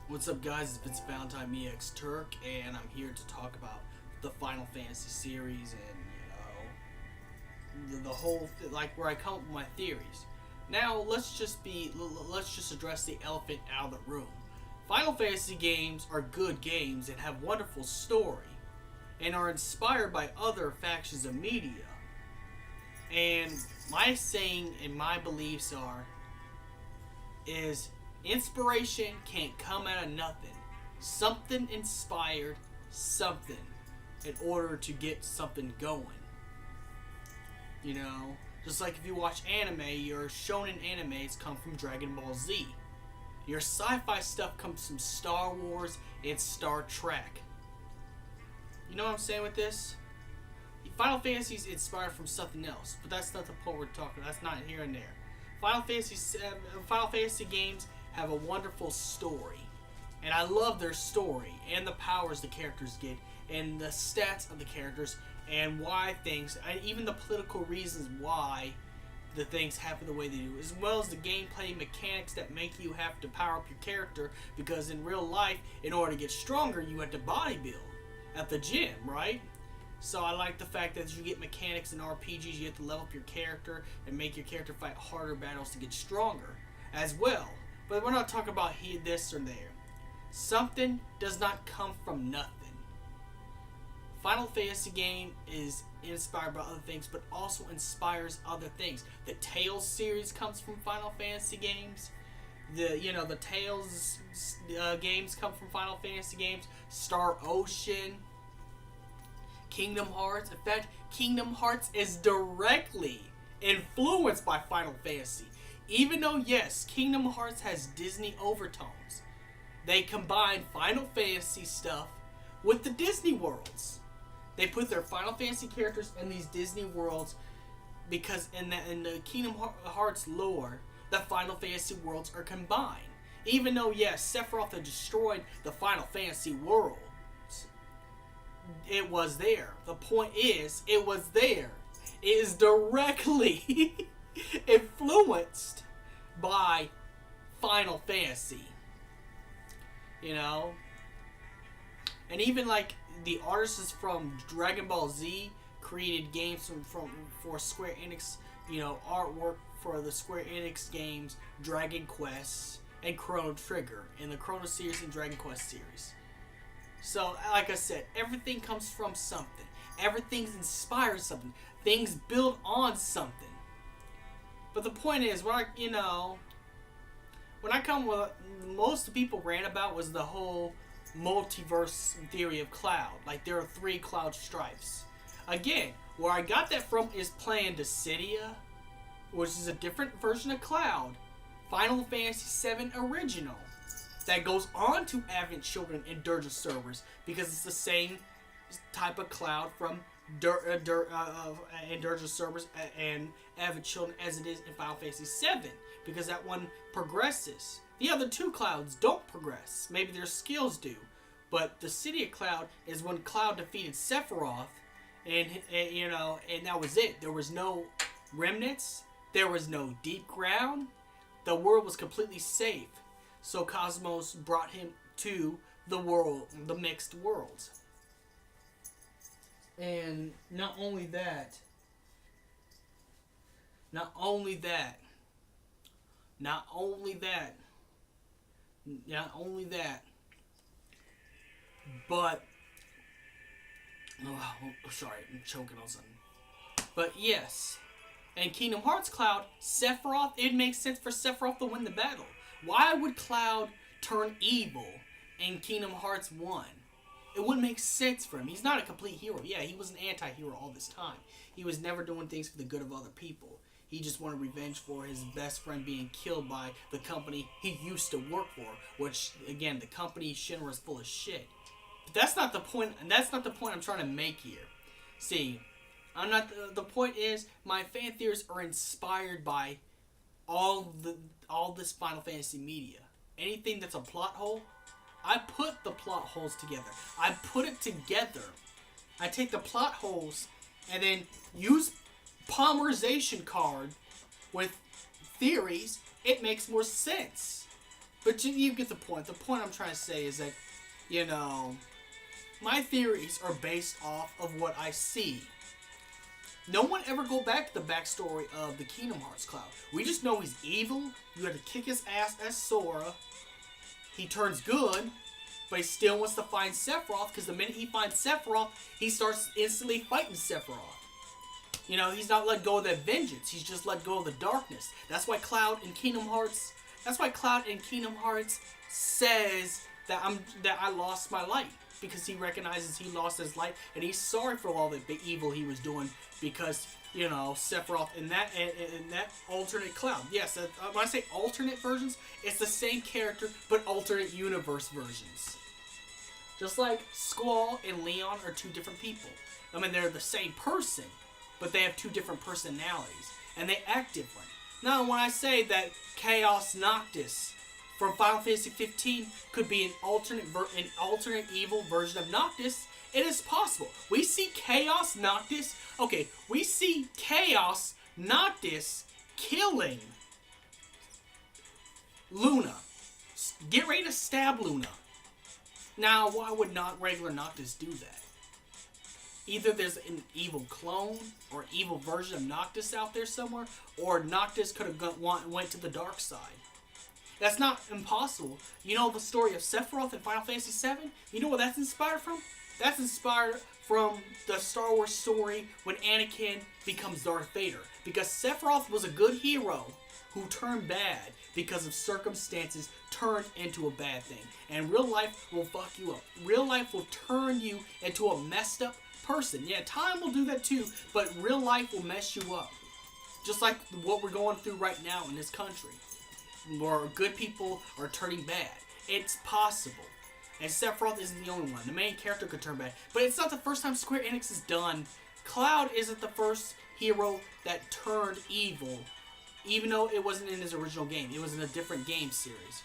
What's up, guys? It's Valentine Me X Turk, and I'm here to talk about the Final Fantasy series and the whole like where I come up with my theories. Now let's just address the elephant out of the room. Final Fantasy games are good games and have wonderful story, and are inspired by other factions of media. And my saying and my beliefs is inspiration can't come out of nothing. Something inspired something in order to get something going. You know, just like if you watch anime, your shonen animes come from Dragon Ball Z. Your sci-fi stuff comes from Star Wars and Star Trek. You know what I'm saying with this? Final Fantasy is inspired from something else, but that's not the point we're talking about. That's not here and there. Final Fantasy games have a wonderful story, and I love their story and the powers the characters get and the stats of the characters and why things, and even the political reasons why the things happen the way they do, as well as the gameplay mechanics that make you have to power up your character, because in real life, in order to get stronger, you have to bodybuild at the gym, right? So I like the fact that you get mechanics in RPGs, you have to level up your character and make your character fight harder battles to get stronger as well. But we're not talking about this or there. Something does not come from nothing. Final Fantasy game is inspired by other things, but also inspires other things. The Tales series comes from Final Fantasy games. The Tales games come from Final Fantasy games. Star Ocean, Kingdom Hearts. In fact, Kingdom Hearts is directly influenced by Final Fantasy. Even though, yes, Kingdom Hearts has Disney overtones, they combine Final Fantasy stuff with the Disney worlds. They put their Final Fantasy characters in these Disney worlds because in the Kingdom Hearts lore, the Final Fantasy worlds are combined. Even though, yes, Sephiroth had destroyed the Final Fantasy world, it was there. The point is, it was there. It is directly influenced by Final Fantasy. You know? And even like the artists from Dragon Ball Z created games for Square Enix, artwork for the Square Enix games, Dragon Quest, and Chrono Trigger in the Chrono series and Dragon Quest series. So, like I said, everything comes from something. Everything's inspired something. Things build on something. But the point is, when I come with, most people rant about was the whole multiverse theory of Cloud. Like, there are 3 Cloud stripes. Again, where I got that from is playing Dissidia, which is a different version of Cloud. Final Fantasy VII Original. That goes on to Advent Children and Dirge servers because it's the same type of Cloud from Dirge servers and Advent Children as it is in Final Fantasy VII, because that one progresses. The other 2 Clouds don't progress. Maybe their skills do, but the Dissidia Cloud is when Cloud defeated Sephiroth, and that was it. There was no remnants. There was no deep ground. The world was completely safe. So Cosmos brought him to the world, the mixed worlds. And not only that, but, sorry, I'm choking on something. But yes, in Kingdom Hearts Cloud, Sephiroth, it makes sense for Sephiroth to win the battle. Why would Cloud turn evil in Kingdom Hearts 1? It wouldn't make sense for him. He's not a complete hero. Yeah, he was an anti-hero all this time. He was never doing things for the good of other people. He just wanted revenge for his best friend being killed by the company he used to work for, which, again, the company Shinra is full of shit. But that's not the point, and that's not the point I'm trying to make here. See, the point is, my fan theories are inspired by all this Final Fantasy media. Anything that's a plot hole, I put the plot holes together. I put it together. I take the plot holes and then use polymerization card with theories. It makes more sense. But you get the point. The point I'm trying to say is that, you know, my theories are based off of what I see. No one ever go back to the backstory of the Kingdom Hearts Cloud. We just know he's evil. You had to kick his ass as Sora. He turns good, but he still wants to find Sephiroth, because the minute he finds Sephiroth, he starts instantly fighting Sephiroth. You know, he's not let go of that vengeance. He's just let go of the darkness. That's why Cloud in Kingdom Hearts says that I lost my light, because he recognizes he lost his light, and he's sorry for all the evil he was doing, because, you know, Sephiroth in that alternate Cloud. Yes, when I say alternate versions, it's the same character but alternate universe versions. Just like Squall and Leon are two different people. I mean, they're the same person, but they have two different personalities, and they act different. Now, when I say that Chaos Noctis from Final Fantasy 15 could be an alternate evil version of Noctis, it is possible. We see Chaos Noctis killing Luna. Get ready to stab Luna. Now, why would not regular Noctis do that? Either there's an evil clone or evil version of Noctis out there somewhere, or Noctis could have went to the dark side. That's not impossible. You know the story of Sephiroth in Final Fantasy VII? You know what that's inspired from? That's inspired from the Star Wars story when Anakin becomes Darth Vader. Because Sephiroth was a good hero who turned bad because of circumstances, turned into a bad thing. And real life will fuck you up. Real life will turn you into a messed up person. Yeah, time will do that too, but real life will mess you up. Just like what we're going through right now in this country, where good people are turning bad. It's possible. And Sephiroth isn't the only one. The main character could turn bad. But it's not the first time Square Enix has done. Cloud isn't the first hero that turned evil, even though it wasn't in his original game. It was in a different game series.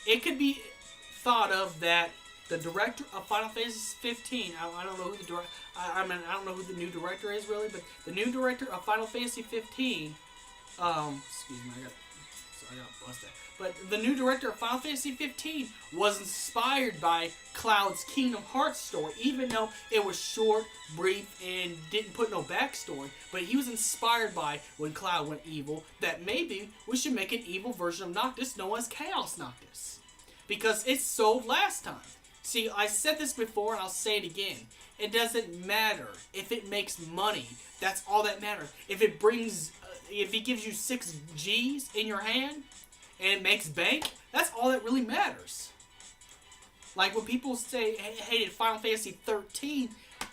It could be thought of that the director of Final Fantasy 15, I don't know who the I don't know who the new director is really, but the new director of Final Fantasy 15, excuse me, I got busted. But the new director of Final Fantasy 15 was inspired by Cloud's Kingdom Hearts story, even though it was short, brief, and didn't put no backstory. But he was inspired by when Cloud went evil, that maybe we should make an evil version of Noctis known as Chaos Noctis. Because it sold last time. See, I said this before and I'll say it again. It doesn't matter if it makes money. That's all that matters. If it brings, if it gives you 6 G's in your hand and it makes bank, that's all that really matters. Like when people say hated Final Fantasy 13,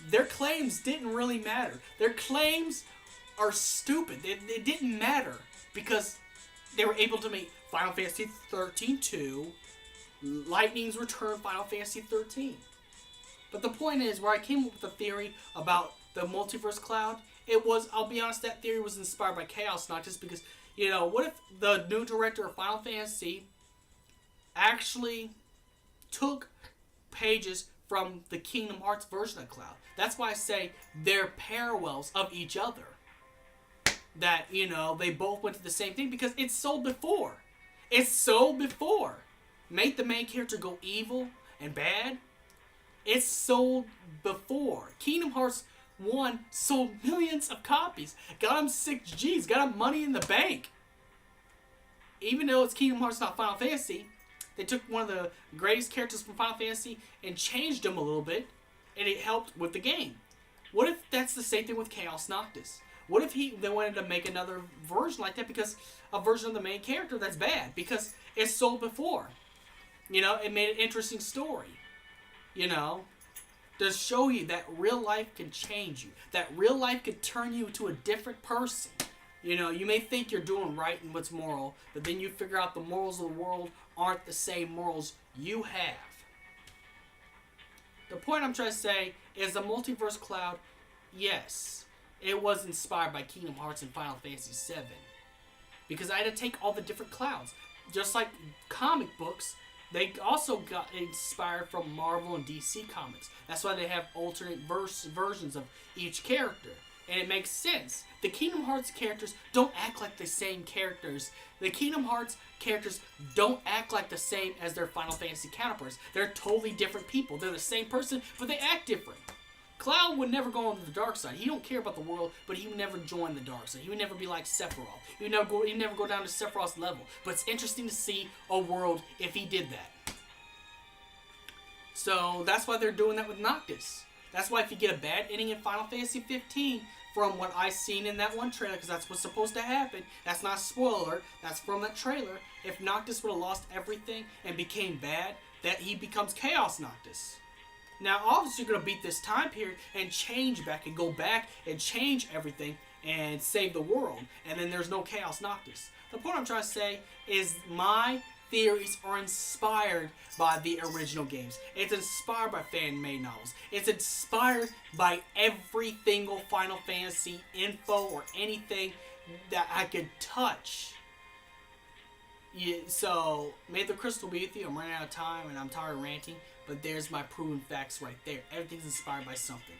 their claims didn't really matter. Their claims are stupid. They didn't matter because they were able to make Final Fantasy 13 2, Lightning's Return Final Fantasy 13. But the point is, where I came up with the theory about the multiverse Cloud, it was, I'll be honest, that theory was inspired by Chaos Noctis because, you know, what if the new director of Final Fantasy actually took pages from the Kingdom Hearts version of Cloud? That's why I say they're parallels of each other. That, you know, they both went to the same thing because it's sold before. It's sold before. Make the main character go evil and bad. It's sold before. Kingdom Hearts 1 sold millions of copies. Got him 6 G's. Got him money in the bank. Even though it's Kingdom Hearts, not Final Fantasy, they took one of the greatest characters from Final Fantasy and changed him a little bit, and it helped with the game. What if that's the same thing with Chaos Noctis? What if they wanted to make another version like that because a version of the main character that's bad because it's sold before? You know, it made an interesting story. You know, to show you that real life can change you. That real life could turn you to a different person. You know, you may think you're doing right and what's moral, but then you figure out the morals of the world aren't the same morals you have. The point I'm trying to say is the multiverse Cloud, yes, it was inspired by Kingdom Hearts and Final Fantasy VII. Because I had to take all the different clouds. Just like comic books, they also got inspired from Marvel and DC comics. That's why they have alternate versions of each character. And it makes sense. The Kingdom Hearts characters don't act like the same characters. The Kingdom Hearts characters don't act like the same as their Final Fantasy counterparts. They're totally different people. They're the same person, but they act different. Cloud would never go on the dark side. He don't care about the world, but he would never join the dark side. He would never be like Sephiroth. He'd never go down to Sephiroth's level. But it's interesting to see a world if he did that. So that's why they're doing that with Noctis. That's why if you get a bad ending in Final Fantasy 15, from what I seen in that one trailer, because that's what's supposed to happen, that's not a spoiler, that's from that trailer, if Noctis would have lost everything and became bad, that he becomes Chaos Noctis. Now, obviously, you're going to beat this time period and change back and go back and change everything and save the world. And then there's no Chaos Noctis. The point I'm trying to say is my theories are inspired by the original games. It's inspired by fan-made novels. It's inspired by every single Final Fantasy info or anything that I could touch. Yeah, so, may the crystal be with you. I'm running out of time and I'm tired of ranting. But there's my proven facts right there. Everything's inspired by something.